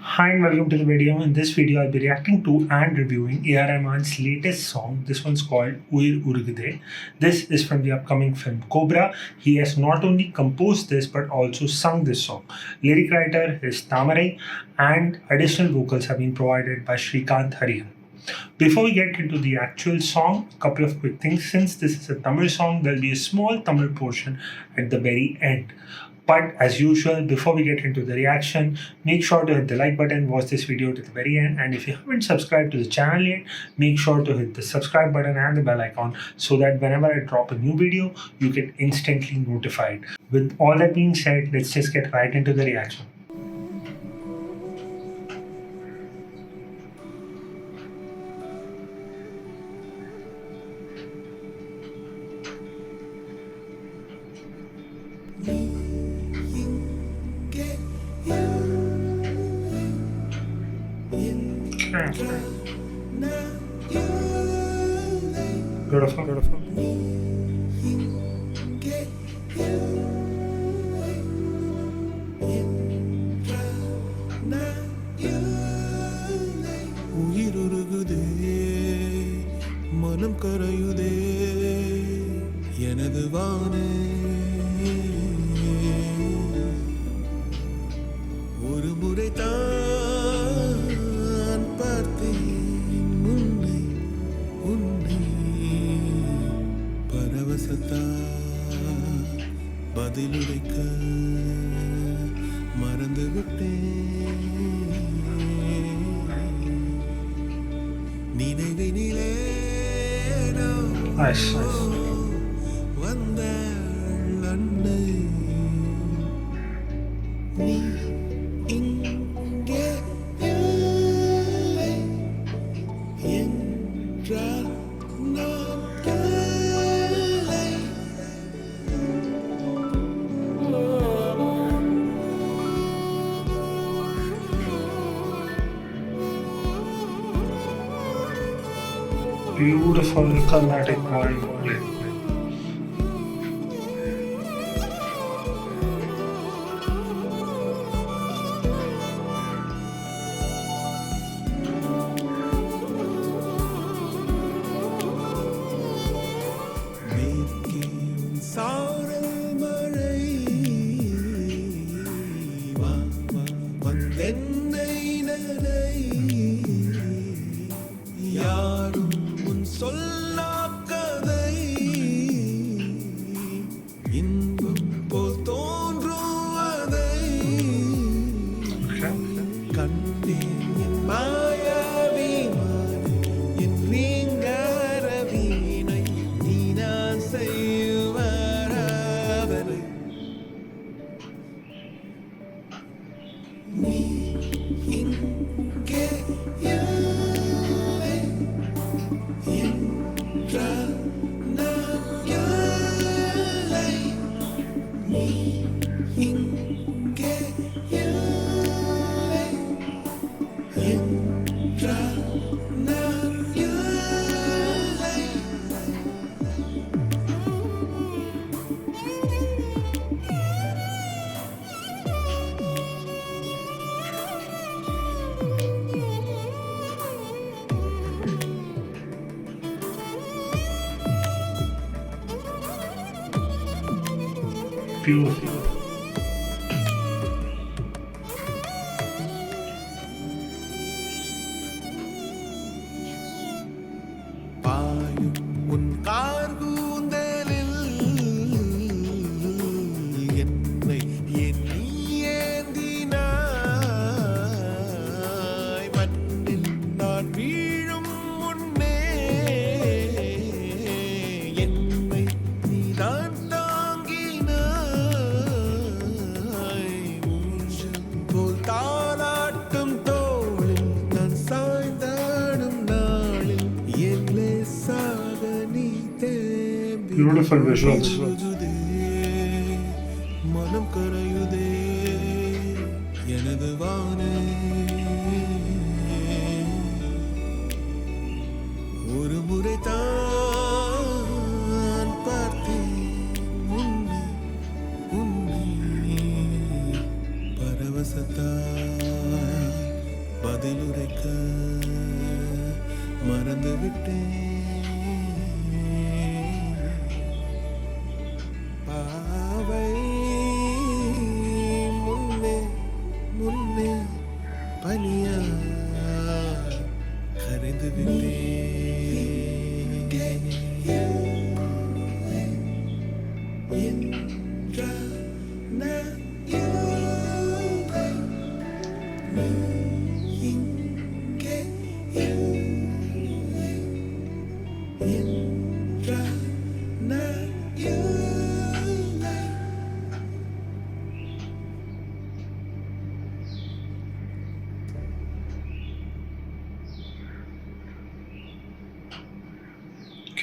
Hi and welcome to the video. In this video, I'll be reacting to and reviewing A R Rahman's latest song. This one's called Uyir Urugudhey. This is from the upcoming film Cobra. He has not only composed this but also sung this song. Lyric writer is Thamarai and additional vocals have been provided by Sreekanth, Hariharan. Before we get into the actual song, a couple of quick things. Since this is a Tamil song, there'll be a small Tamil portion at the very end. But as usual, before we get into the reaction, make sure to hit the like button, watch this video to the very end, and if you haven't subscribed to the channel yet, make sure to hit the subscribe button and the bell icon so that whenever I drop a new video, you get instantly notified. With all that being said, let's just get right into the reaction. Beautiful, beautiful. Uyir Urugudhey, manam karayude, yenadu vaane. Oru murai thaan parthen unnai, paravasatha badiludekka marandu vitten. நினைவினிலே Nice, nice. வந்தாள் அன்னை, நீ இங்கே இல்லை என்றால் நான் இல்லை. Beautiful Carnatic violin. மேற்கே உன் சாரல் மழை வா வா வந்தென்னை நனை, யாரும் உன் சொல்லாக்கதை இன்பம் போல் தோன்றுவதை கண்டேன். என் மாயாவிமானை, என் ரீங்கார வீணை, நீ நான் செய்வாராதனை. நீ இங்கே இல்லை என்றால் நான் இல்லை. நீ இங்கே இல்லை என்றால் நான் இல்லை. Beautiful. பாயும் உன் கார்கூந்தலில் என்னை என் நீ ஏந்தினாய். மண்ணில் நான் வீழும் முன்னே என்னை நீதான் தாங்கினாய். ஊஞ்சல் போல் தாலாட்டும் தோளில் நான் சாய்ந்தாடும் நாளில் என் லேசாக நீ தேம்பி Beautiful visuals. உருகுதே, மனம் கரையுதே, எனது வானே. ஒரு முறை தான் பார்த்தேன் உன்னை, உன்னை பரவசத்தால் மறந்து விட்டேன். பாவை முன்னே முன்னே பனியா கரைந்து விட்டேன்.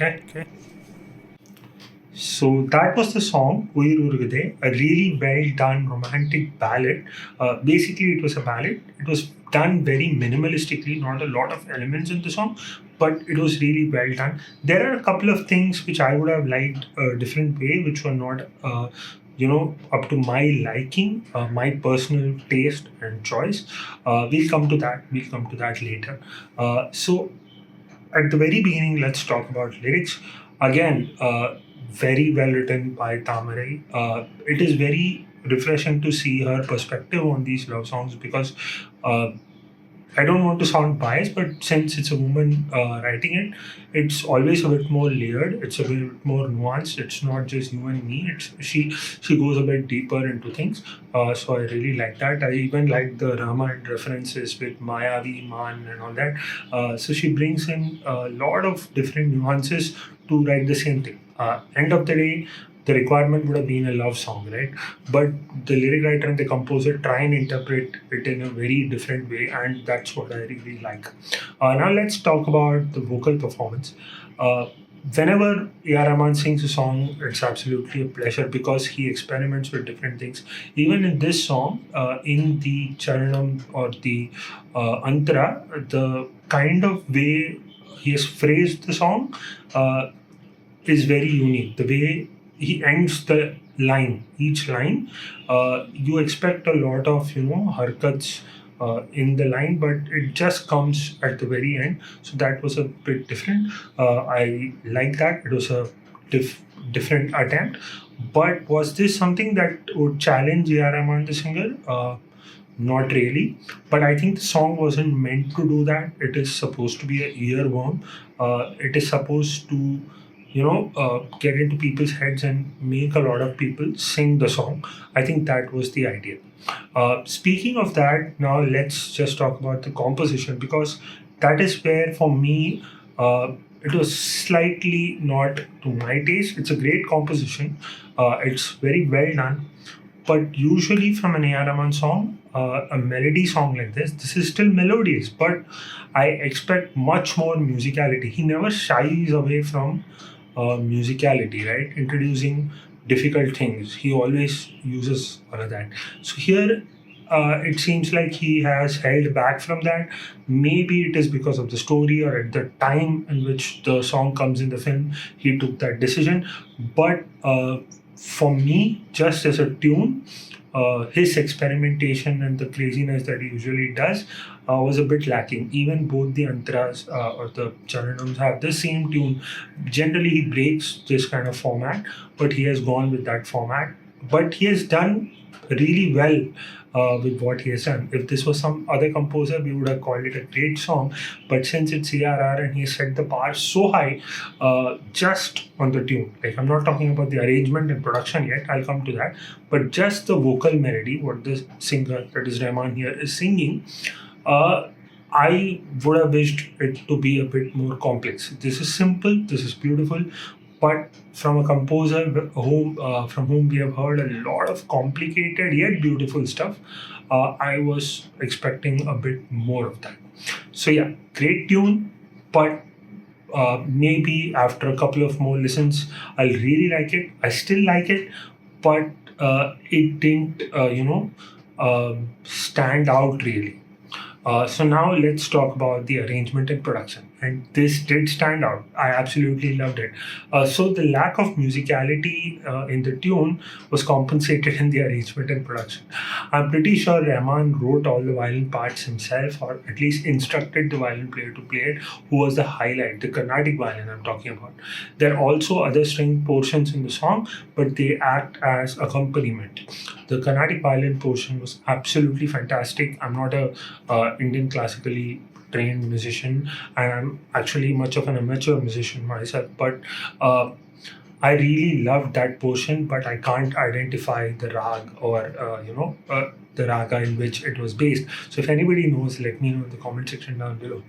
Okay. So that was the song Uyir Urugudhey, a really well done romantic ballad. Basically, it was a ballad. It was done very minimalistically, not a lot of elements in the song, but it was really well done. There are a couple of things which I would have liked a different way, which were not, up to my liking, my personal taste and choice. We'll come to that. We'll come to that later. So at the very beginning, let's talk about lyrics. Again, very well written by Thamarai. It is very refreshing to see her perspective on these love songs because I don't want to sound biased, but since it's a woman writing it, it's always a bit more layered. It's a bit more nuanced. It's not just you and me. She goes a bit deeper into things. So I really like that. I even like the Rahman references with Mayavi, Man, and all that. So she brings in a lot of different nuances to write the same thing. End of the day, the requirement would have been a love song, right? But the lyric writer and the composer try and interpret it in a very different way, and that's what I really like. Now let's talk about the vocal performance. Whenever A. R. Rahman sings a song, it's absolutely a pleasure because he experiments with different things. Even in this song, in the Charanam or the Antara, the kind of way he has phrased the song is very unique. The way he ends the line, each line, you expect a lot of harkats in the line, but it just comes at the very end. So that was a bit different. I like that. It was a different attempt. But was this something that would challenge A. R. Rahman, the singer? Not really. But I think the song wasn't meant to do that. It is supposed to be an earworm. It is supposed to get into people's heads and make a lot of people sing the song. I think that was the idea. Speaking of that, now let's just talk about the composition because that is where for me it was slightly not to my taste. It's a great composition. It's very well done. But usually from an A. R. Rahman song, a melody song like this is still melodious, but I expect much more musicality. He never shies away from musicality, right? Introducing difficult things. He always uses all of that. So here, it seems like he has held back from that. Maybe it is because of the story or at the time in which the song comes in the film, he took that decision. But for me, just as a tune, his experimentation and the craziness that he usually does was a bit lacking. Even both the antaras or the charanams have the same tune. Generally, he breaks this kind of format, but he has gone with that format. But he has done really well with what he has done. If this was some other composer, we would have called it a great song. But since it's A.R.R. and he set the bar so high, just on the tune, like I'm not talking about the arrangement and production yet, I'll come to that, but just the vocal melody, what the singer, that is Rahman here, is singing, I would have wished it to be a bit more complex. This is simple, this is beautiful, but from a composer from whom we have heard a lot of complicated yet beautiful stuff, I was expecting a bit more of that. So yeah, great tune, but maybe after a couple of more listens, I'll really like it. I still like it, but it didn't, stand out really. So now let's talk about the arrangement and production. and this did stand out. I absolutely loved it. So the lack of musicality in the tune was compensated in the arrangement and production. I'm pretty sure Rahman wrote all the violin parts himself, or at least instructed the violin player to play it, who was the highlight, the Carnatic violin I'm talking about. There are also other string portions in the song, but they act as accompaniment. The Carnatic violin portion was absolutely fantastic. I'm not a Indian classically trained musician, and I'm actually much of an amateur musician myself, but I really loved that portion, but I can't identify the rag or the raga in which it was based. So if anybody knows, let me know in the comment section down below.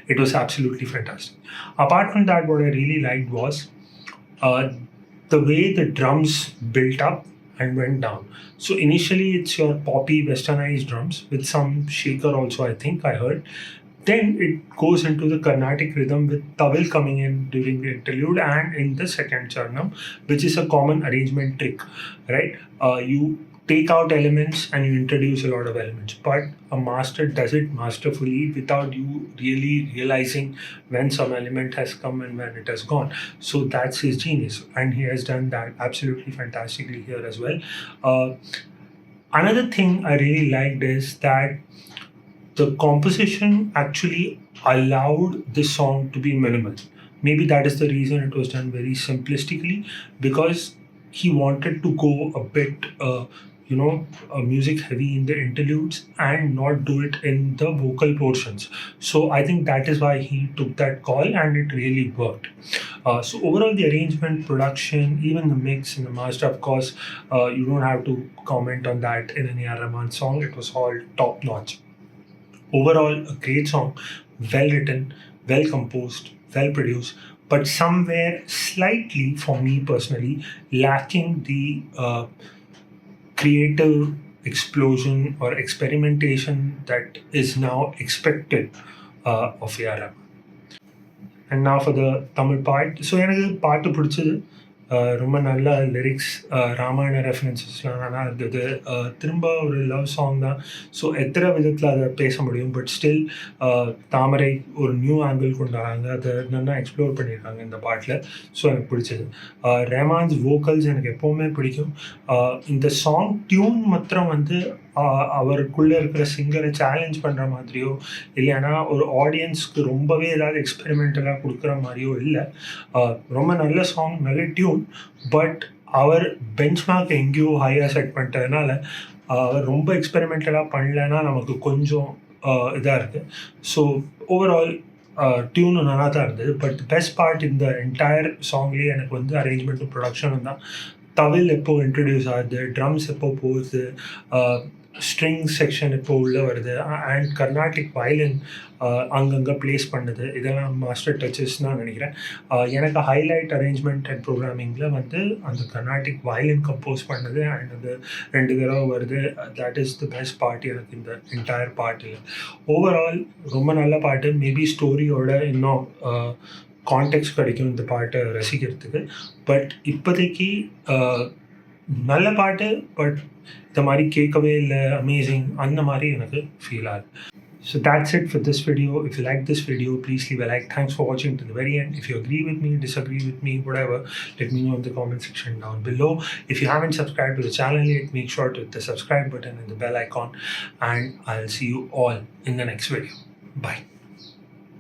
It was absolutely fantastic. Apart from that, what I really liked was the way the drums built up and went down. So initially it's your poppy westernized drums with some shaker also, I think I heard. Then it goes into the Carnatic rhythm with tawil coming in during the interlude and in the second charnam, which is a common arrangement trick, right? You take out elements and you introduce a lot of elements, but a master does it masterfully without you really realizing when some element has come and when it has gone. So that's his genius, and he has done that absolutely fantastically here as well. Another thing I really liked is that the composition actually allowed the song to be minimal. Maybe that is the reason it was done very simplistically, because he wanted to go a bit, music heavy in the interludes and not do it in the vocal portions. So I think that is why he took that call, and it really worked. So overall, the arrangement, production, even the mix and the master, of course, you don't have to comment on that in an A Rahman song. It was all top notch. Overall, a great song, well written, well composed, well produced, but somewhere slightly, for me personally, lacking the creative explosion or experimentation that is now expected of A Rahman. And now for the Tamil part. So எனக்கு பாட்டு பிடிச்சது, ரொம்ப நல்ல lyrics, Ramayana ரெஃபரன்சஸ்லாம் நல்லா இருந்தது. திரும்ப ஒரு love song தான். ஸோ எத்தனை விதத்தில் அதை பேச முடியும், பட் ஸ்டில் தாமரை ஒரு நியூ ஆங்கிள் கொண்டு வராங்க, அதை நல்லா எக்ஸ்ப்ளோர் பண்ணியிருக்காங்க இந்த பாட்டில். ஸோ எனக்கு பிடிச்சது. ரஹ்மான்ஸ் வோக்கல்ஸ் எனக்கு எப்போவுமே பிடிக்கும். இந்த சாங் டியூன் மாத்திரம் வந்து அவருக்குள்ளே இருக்கிற சிங்கரை சேலஞ்ச் பண்ணுற மாதிரியோ இல்லைன்னா ஒரு ஆடியன்ஸ்க்கு ரொம்பவே ஏதாவது எக்ஸ்பெரிமெண்டலாக கொடுக்குற மாதிரியோ இல்லை. ரொம்ப நல்ல சாங், நல்ல டியூன், பட் அவர் பெஞ்ச் மார்க் எங்கேயோ ஹையாக செட் பண்ணிட்டதுனால அவர் ரொம்ப எக்ஸ்பெரிமெண்டலாக பண்ணலைன்னா நமக்கு கொஞ்சம் இதாக இருக்குது. ஸோ ஓவரால் டியூனும் நல்லா தான் இருந்தது, பட் பெஸ்ட் பார்ட் இந்த என்டையர் சாங்லேயே எனக்கு வந்து அரேஞ்ச்மெண்ட்டும் ப்ரொடக்ஷனும் தான். தவில் எப்போ இன்ட்ரடியூஸ் ஆகுது, ட்ரம்ஸ் எப்போ போகுது, ஸ்ட்ரிங் செக்ஷன் இப்போ உள்ளே வருது, அண்ட் கர்நாடிக் வயலின் அங்கங்கே ப்ளேஸ் பண்ணுது, இதெல்லாம் மாஸ்டர் டச்சஸ் தான் நினைக்கிறேன். எனக்கு ஹைலைட் அரேஞ்ச்மெண்ட் அண்ட் ப்ரோக்ராமிங்கில் வந்து அந்த கர்நாடிக் வயலின் கம்போஸ் பண்ணது அண்ட் அது 2 தடவை வருது. That is the best part எனக்கு இந்த என்டையர் பாட்டில். ஓவரால் ரொம்ப நல்ல பாட்டு. மேபி ஸ்டோரியோட இன்னும் கான்டெக்ட் கிடைக்கும் இந்த பாட்டை ரசிக்கிறதுக்கு. பட் இப்போதைக்கு நல்ல பாட்டு, பட் இந்த மாதிரி கேட்கவே இல்லை அமேசிங் அந்த மாதிரி எனக்கு ஃபீல் ஆகுது. So that's it for this video. If you like this video, please leave a like. Thanks for watching to the very end. If you agree with me, disagree with me, whatever, let me know in the comment section down below. If you haven't subscribed to the channel yet, make sure to hit the subscribe button and the bell icon, and I'll see you all in the next video. Bye.